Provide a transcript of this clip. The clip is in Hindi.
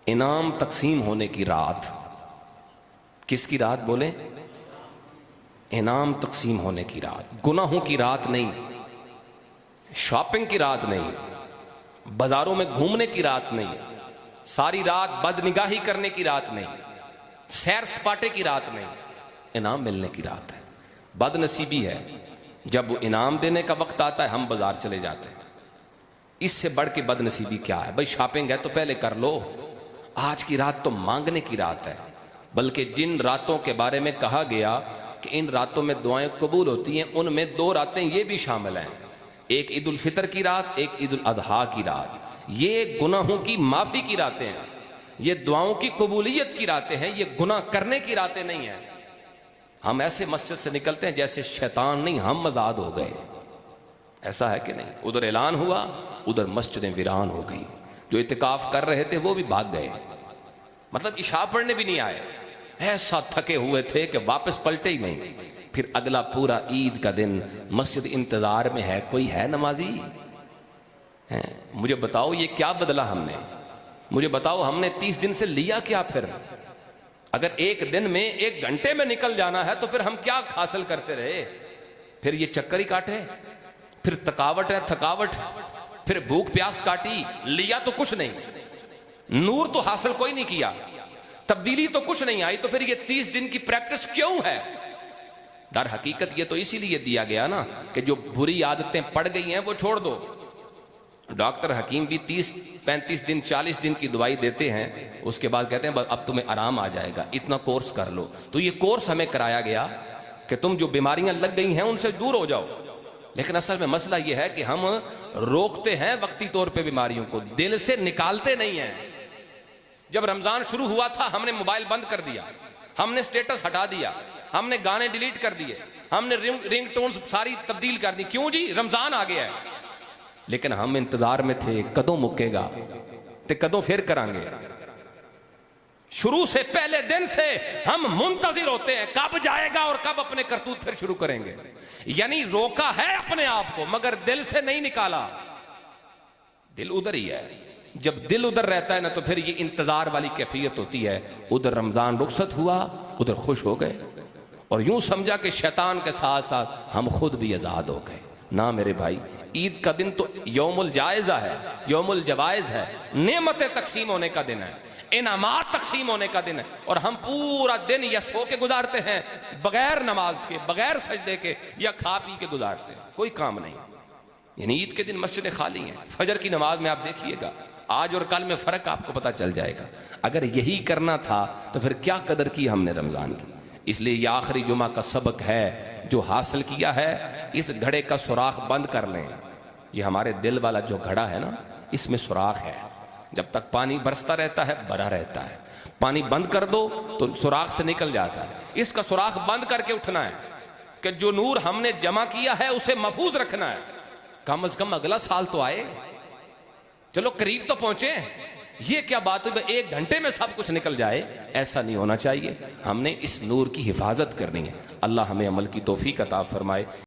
इनाम तकसीम होने की रात। किसकी रात बोले? इनाम तकसीम होने की रात। गुनाहों की रात नहीं, शॉपिंग की रात नहीं, बाजारों में घूमने की रात नहीं, सारी रात बदनिगाही करने की रात नहीं, सैर सपाटे की रात नहीं, इनाम मिलने की रात है। बदनसीबी है जब वो इनाम देने का वक्त आता है हम बाजार चले जाते हैं। इससे बढ़ के बदनसीबी क्या है भाई? शॉपिंग है तो पहले कर लो। आज की रात तो मांगने की रात है। बल्कि जिन रातों के बारे में कहा गया कि इन रातों में दुआएं कबूल होती हैं, उनमें 2 रातें ये भी शामिल हैं, एक ईद उल फितर की रात, एक ईद उल अजहा की रात। ये गुनाहों की माफी की रातें हैं, ये दुआओं की कबूलियत की रातें हैं, ये गुनाह करने की रातें नहीं हैं। हम ऐसे मस्जिद से निकलते हैं जैसे शैतान नहीं हम आजाद हो गए। ऐसा है कि नहीं? उधर ऐलान हुआ, उधर मस्जिदें वीरान हो गई। जो इत्तिकाफ कर रहे थे वो भी भाग गए, मतलब इशा पढ़ने भी नहीं आए। ऐसा थके हुए थे कि वापस पलटे ही नहीं। फिर अगला पूरा ईद का दिन मस्जिद इंतजार में है, कोई है नमाजी है? मुझे बताओ ये क्या बदला हमने? मुझे बताओ हमने 30 दिन से लिया क्या? फिर अगर एक दिन में 1 घंटे में निकल जाना है तो फिर हम क्या हासिल करते रहे? फिर ये चक्कर ही काटे, फिर थकावट है थकावट, फिर भूख प्यास काटी। लिया तो कुछ नहीं, नूर तो हासिल कोई नहीं किया, तब्दीली तो कुछ नहीं आई। तो फिर ये 30 दिन की प्रैक्टिस क्यों है? दर हकीकत ये तो इसीलिए दिया गया ना कि जो बुरी आदतें पड़ गई हैं वो छोड़ दो। डॉक्टर हकीम भी 30-35 दिन 40 दिन की दवाई देते हैं, उसके बाद कहते हैं अब तुम्हें आराम आ जाएगा, इतना कोर्स कर लो। तो ये कोर्स हमें कराया गया कि तुम जो बीमारियां लग गई हैं उनसे दूर हो जाओ। लेकिन असल में मसला यह है कि हम रोकते हैं वक्ती तौर पे बीमारियों को, दिल से निकालते नहीं हैं। जब रमजान शुरू हुआ था हमने मोबाइल बंद कर दिया, हमने स्टेटस हटा दिया, हमने गाने डिलीट कर दिए, हमने रिंग टोन्स सारी तब्दील कर दी। क्यों जी? रमजान आ गया है। लेकिन हम इंतजार में थे कदों मुकेगा ते कदों फिर करांगे। शुरू से पहले दिन से हम मुंतजिर होते हैं कब जाएगा और कब अपने करतूत फिर शुरू करेंगे। यानी रोका है अपने आप को मगर दिल से नहीं निकाला। दिल उधर ही है। जब दिल उधर रहता है ना तो फिर ये इंतजार वाली कैफियत होती है। उधर रमजान रुखसत हुआ, उधर खुश हो गए और यूं समझा कि शैतान के साथ साथ हम खुद भी आजाद हो गए। ना मेरे भाई, ईद का दिन तो यौमुल जायजा है, यौमुल जवाइज है, नेमतें तकसीम होने का दिन है, इनामात तकसीम होने का दिन है। और हम पूरा दिन या सो के गुजारते हैं, बगैर नमाज के, बगैर सजदे के, या खा पी के गुजारते हैं, कोई काम नहीं। यानी ईद के दिन मस्जिदें खाली हैं। फजर की नमाज में आप देखिएगा, आज और कल में फर्क आपको पता चल जाएगा। अगर यही करना था तो फिर क्या कदर की हमने रमजान की। इसलिए यह आखिरी जुमा का सबक है, जो हासिल किया है इस घड़े का सुराख बंद कर लें। ये हमारे दिल वाला जो घड़ा है ना, इसमें सुराख है। जब तक पानी बरसता रहता है भरा रहता है, पानी बंद कर दो तो सुराख से निकल जाता है। इसका सुराख बंद करके उठना है कि जो नूर हमने जमा किया है उसे महफूज रखना है। कम से कम अगला साल तो आए, चलो करीब तो पहुंचे। ये क्या बात है 1 घंटे में सब कुछ निकल जाए? ऐसा नहीं होना चाहिए। हमने इस नूर की हिफाजत करनी है। अल्लाह हमें अमल की तौफीक अता फरमाए।